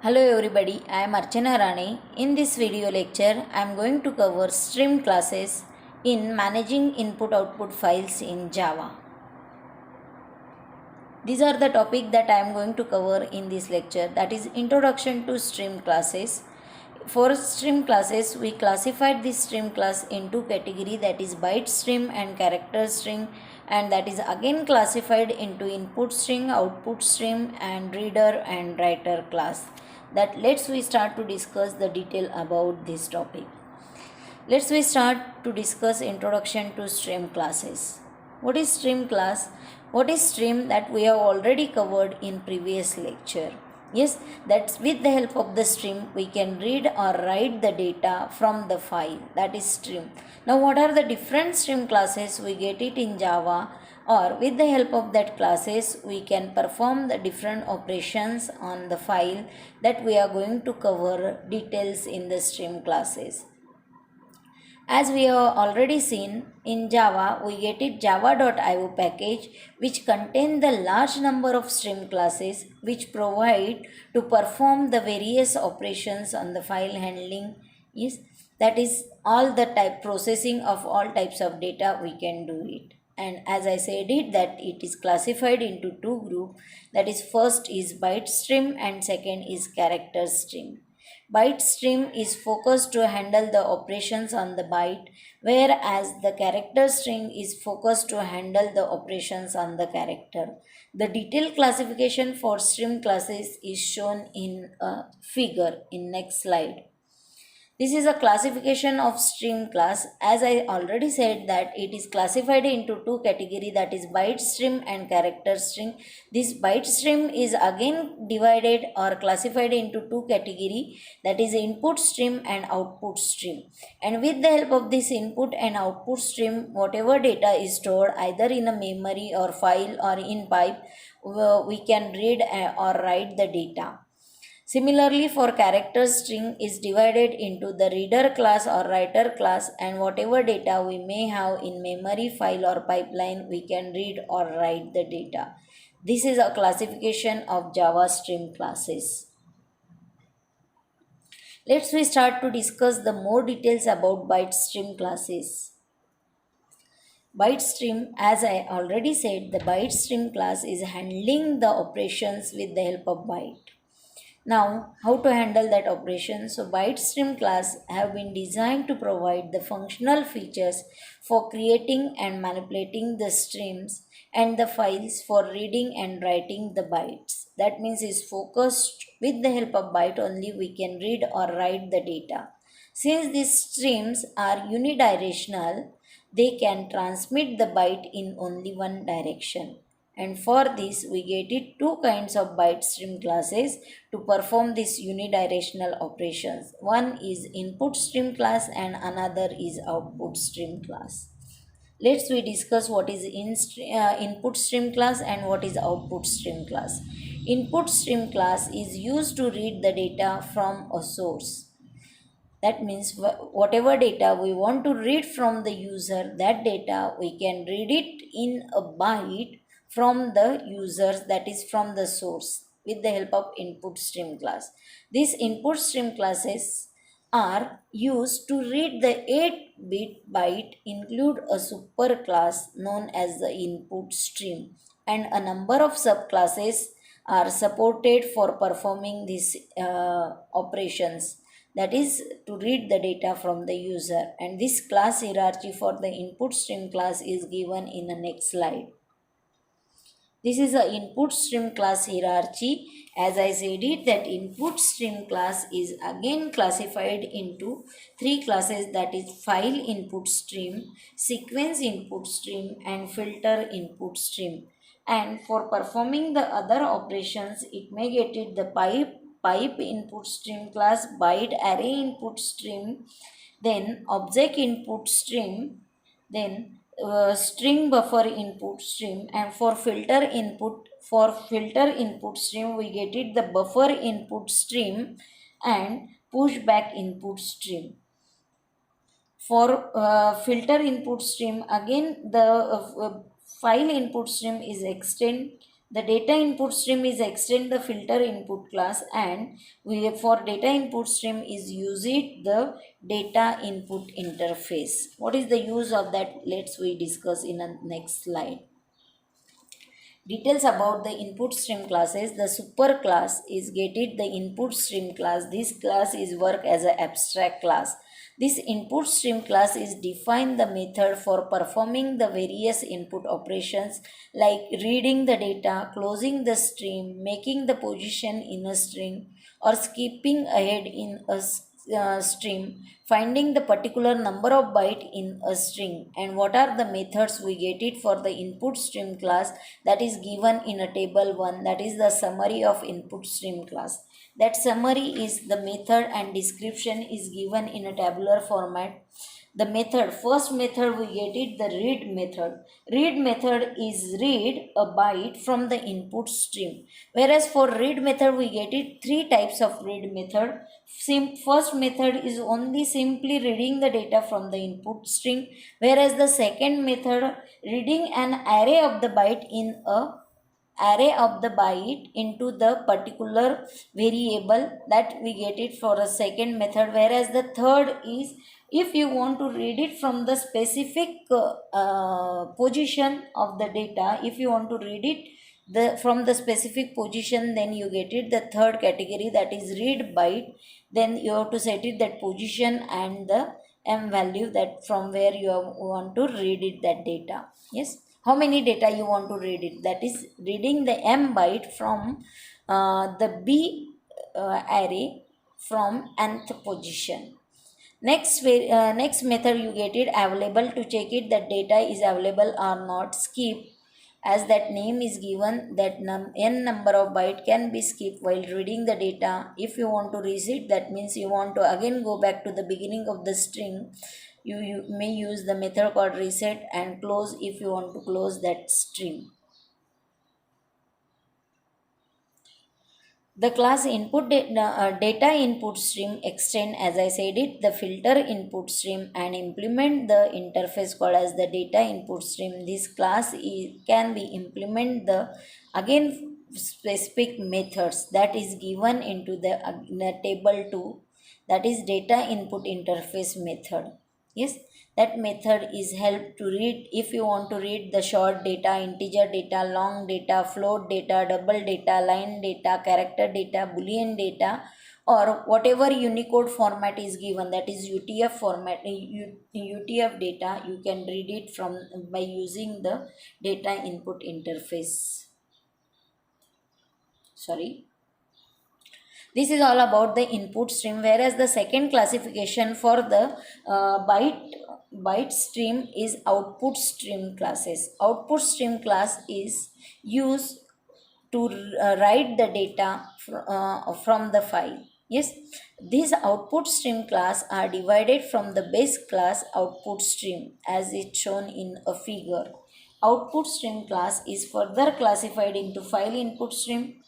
Hello everybody, I am Archana Rani. In this video lecture, I am going to cover stream classes in managing input-output files in Java. These are the topic that I am going to cover in this lecture, that is Introduction to Stream Classes. For stream classes, we classified this stream class into category, that is byte stream and character string, and that is again classified into input string, output stream and reader and writer class. That let's we start to discuss the detail about this topic. Let's we start to discuss introduction to stream classes. What is stream class? What is stream that we have already covered in previous lecture. Yes, that's with the help of the stream we can read or write the data from the file, that is stream. Now what are the different stream classes? We get it in Java, or with the help of that classes we can perform the different operations on the file that we are going to cover details in the stream classes. As we have already seen, in Java, we get it java.io package which contain the large number of stream classes which provide to perform the various operations on the file handling. Yes, that is all the type processing of all types of data we can do it. And as I said it, that it is classified into two groups, that is first is byte stream and second is character stream. Byte stream is focused to handle the operations on the byte, whereas the character string is focused to handle the operations on the character. The detailed classification for stream classes is shown in a figure in next slide. This is a classification of stream class. As I already said that it is classified into two categories, that is byte stream and character string. This byte stream is again divided or classified into two categories, that is input stream and output stream. And with the help of this input and output stream, whatever data is stored either in a memory or file or in pipe, we can read or write the data. Similarly, for character string is divided into the reader class or writer class, and whatever data we may have in memory, file or pipeline, we can read or write the data. This is a classification of Java stream classes. Let's we start to discuss the more details about byte stream classes. Byte stream, as I already said, the byte stream class is handling the operations with the help of byte. Now, how to handle that operation? So, byte stream class have been designed to provide the functional features for creating and manipulating the streams and the files for reading and writing the bytes. That means is focused with the help of byte only we can read or write the data. Since these streams are unidirectional, they can transmit the byte in only one direction. And for this we get it two kinds of byte stream classes to perform these unidirectional operations. One is input stream class and another is output stream class. Let's we discuss what is input stream class and what is output stream class. Input stream class is used to read the data from a source. That means whatever data we want to read from the user, that data we can read it in a byte from the users, that is from the source, with the help of input stream class. These input stream classes are used to read the 8-bit byte, include a superclass known as the input stream, and a number of subclasses are supported for performing these operations, that is to read the data from the user. And this class hierarchy for the input stream class is given in the next slide. This is a input stream class hierarchy. As I said it, that input stream class is again classified into three classes, that is file input stream, sequence input stream and filter input stream. And for performing the other operations, it may get it the pipe input stream class, byte array input stream, then object input stream, then string buffer input stream, and for filter input stream we get it the buffer input stream and pushback input stream. For filter input stream, again the file input stream is extend The data input stream is extend the filter input class, and we for data input stream is use it the data input interface. What is the use of that? Let's we discuss in a next slide. Details about the input stream classes. The super class is getting the input stream class. This class is work as an abstract class. This input stream class is define the method for performing the various input operations like reading the data, closing the stream, making the position in a string, or skipping ahead in a stream, finding the particular number of byte in a string. And what are the methods we get it for the input stream class? That is given in a table 1, that is the summary of input stream class. That summary is the method and description is given in a tabular format. The method, first method we get it the read method. Read method is read a byte from the input stream, whereas for read method we get it three types of read method. First method is only simply reading the data from the input string, whereas the second method reading an array of the byte in a array of the byte into the particular variable, that we get it for a second method. Whereas the third is if you want to read it from the specific position of the data, if you want to read it from the specific position, then you get it the third category, that is read byte. Then you have to set it that position and the m value, that from where you want to read it that data. Yes, how many data you want to read it, that is reading the m byte from the b array from nth position. Next method you get it available. To check it that data is available or not, skip, as that name is given, that n number of byte can be skipped while reading the data. If you want to reset, that means you want to again go back to the beginning of the string, you may use the method called reset, and close if you want to close that string. The class data input stream extend, as I said it, the filter input stream and implement the interface called as the data input stream. This class can be implement the again specific methods that is given into the table 2, that is data input interface method. Yes, that method is help to read if you want to read the short data, integer data, long data, float data, double data, line data, character data, boolean data, or whatever Unicode format is given, that is UTF format, UTF data, you can read it from by using the data input interface. Sorry. This is all about the input stream, whereas the second classification for the byte stream is output stream classes. Output stream class is used to write the data from the file. Yes, these output stream class are divided from the base class output stream as it's shown in a figure. Output stream class is further classified into file input stream,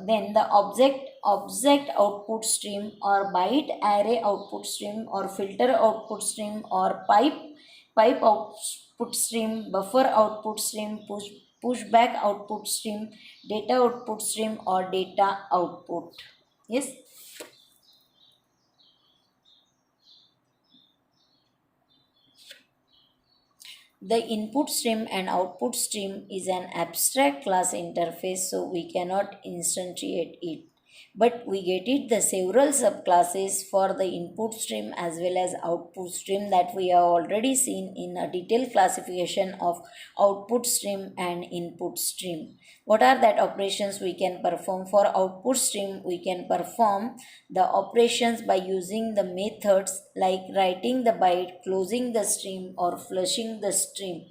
then the object output stream, or byte array output stream, or filter output stream, or pipe output stream, buffer output stream, pushback output stream, data output stream, or data output. Yes. The input stream and output stream is an abstract class interface, so we cannot instantiate it. But we get it the several subclasses for the input stream as well as output stream, that we have already seen in a detailed classification of output stream and input stream. What are that operations we can perform? For output stream, we can perform the operations by using the methods like writing the byte, closing the stream, or flushing the stream.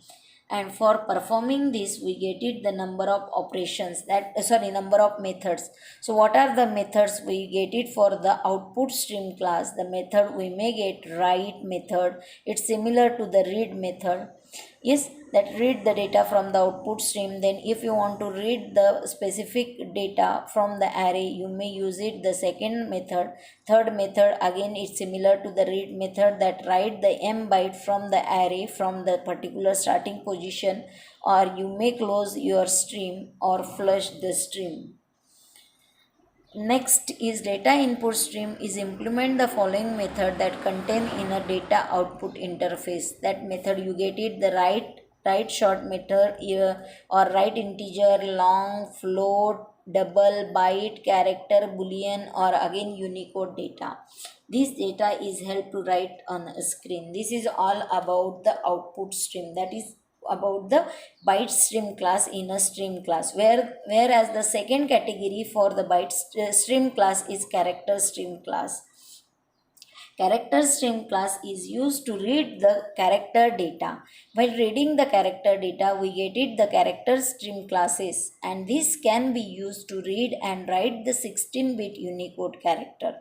And for performing this, we get it the number of operations, number of methods. So what are the methods we get it for the output stream class? The method we may get write method, it's similar to the read method. Yes, that read the data from the output stream. Then if you want to read the specific data from the array, you may use it the second method. Third method, again it's similar to the read method, that write the m byte from the array from the particular starting position, or you may close your stream or flush the stream. Next is data input stream is implement the following method that contain in a data output interface. That method you get it the write short method, or write integer, long, float, double, byte, character, boolean, or again unicode data. This data is help to write on a screen. This is all about the output stream, that is about the byte stream class in a stream class, whereas the second category for the stream class is character stream class. Character stream class is used to read the character data. While reading the character data, we get it the character stream classes, and this can be used to read and write the 16-bit Unicode character.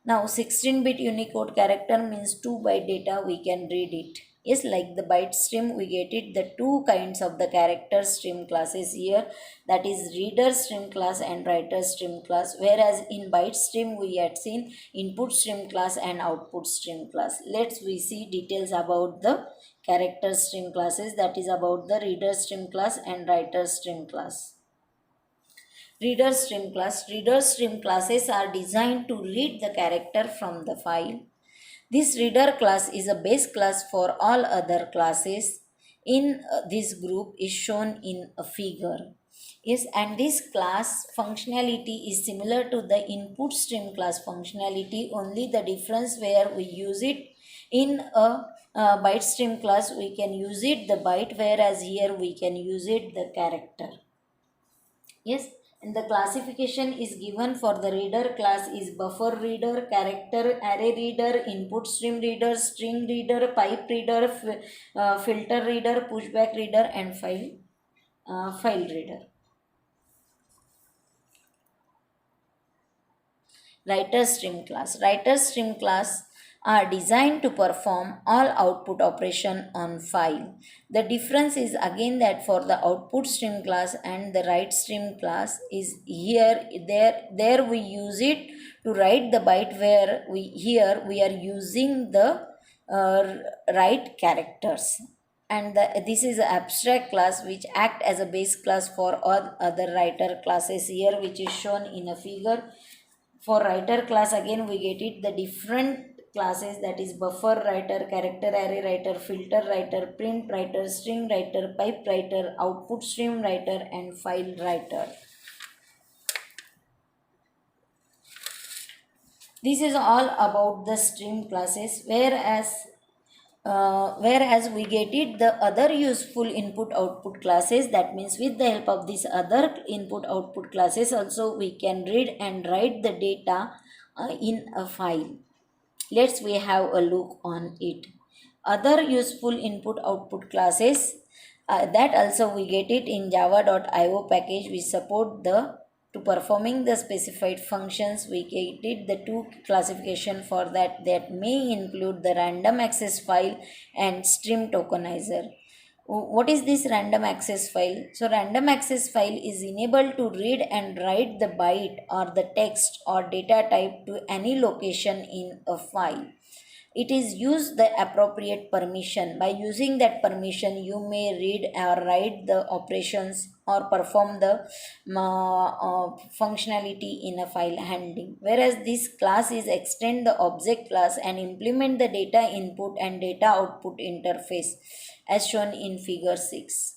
Now 16-bit Unicode character means 2 byte data we can read it. Yes, like the byte stream we get it the two kinds of the character stream classes here, that is reader stream class and writer stream class, whereas in byte stream we had seen input stream class and output stream class. Let's we see details about the character stream classes, that is about the reader stream class and writer stream class. Reader stream class. Reader stream classes are designed to read the character from the file. This reader class is a base class for all other classes in this group is shown in a figure. Yes, and this class functionality is similar to the input stream class functionality, only the difference where we use it in a byte stream class we can use it the byte, whereas here we can use it the character. Yes, and the classification is given for the reader class is buffer reader, character array reader, input stream reader, string reader, pipe reader, filter reader, pushback reader, and file reader. Writer stream class. Writer stream class are designed to perform all output operation on file. The difference is again that for the output stream class and the write stream class is there we use it to write the byte, where we are using the write characters, and this is an abstract class which act as a base class for all other writer classes here, which is shown in a figure. For writer class again we get it the different classes, that is buffer writer, character array writer, filter writer, print writer, string writer, pipe writer, output stream writer, and file writer. This is all about the stream classes, whereas we get it the other useful input output classes, that means with the help of these other input output classes also we can read and write the data in a file. Let's we have a look on it. Other useful input output classes, that also we get it in java.io package, we support the to performing the specified functions. We get the two classification for that may include the random access file and stream tokenizer. What is this random access file? So random access file is enabled to read and write the byte or the text or data type to any location in a file. It is use the appropriate permission. By using that permission you may read or write the operations or perform the functionality in a file handling, whereas this class is extend the object class and implement the data input and data output interface as shown in figure 6.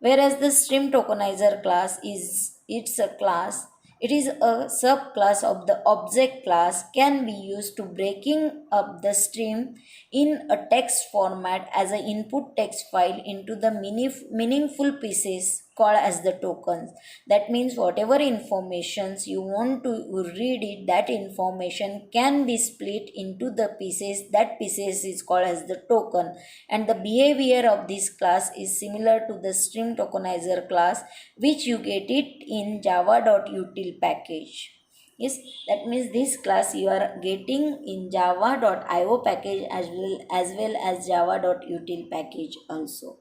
Whereas the stream tokenizer class is it's a class, it is a subclass of the object class, can be used to breaking up the stream in a text format as an input text file into the meaningful pieces called as the tokens. That means whatever informations you want to read it, that information can be split into the pieces. That pieces is called as the token, and the behavior of this class is similar to the stream tokenizer class, which you get it in java.util package. Yes, that means this class you are getting in java.io package as well as java.util package also.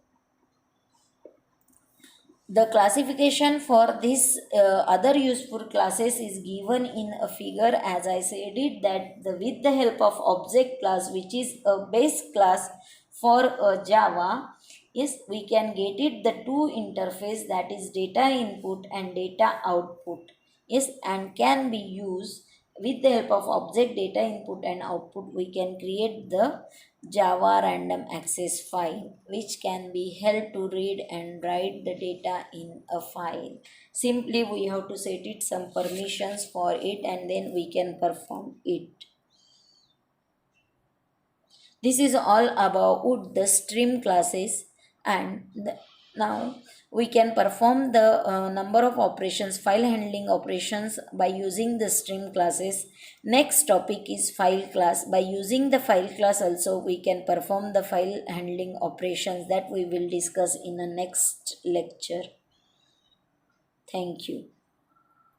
The classification for this other useful classes is given in a figure, as I said it, that with the help of object class, which is a base class for Java, is we can get it the two interface, that is data input and data output. Yes, and can be used with the help of object data input and output. We can create the Java random access file, which can be held to read and write the data in a file. Simply we have to set it some permissions for it, and then we can perform it. This is all about the stream classes, and now we can perform the number of operations, file handling operations, by using the stream classes. Next topic is file class. By using the file class also we can perform the file handling operations, that we will discuss in the next lecture. Thank you.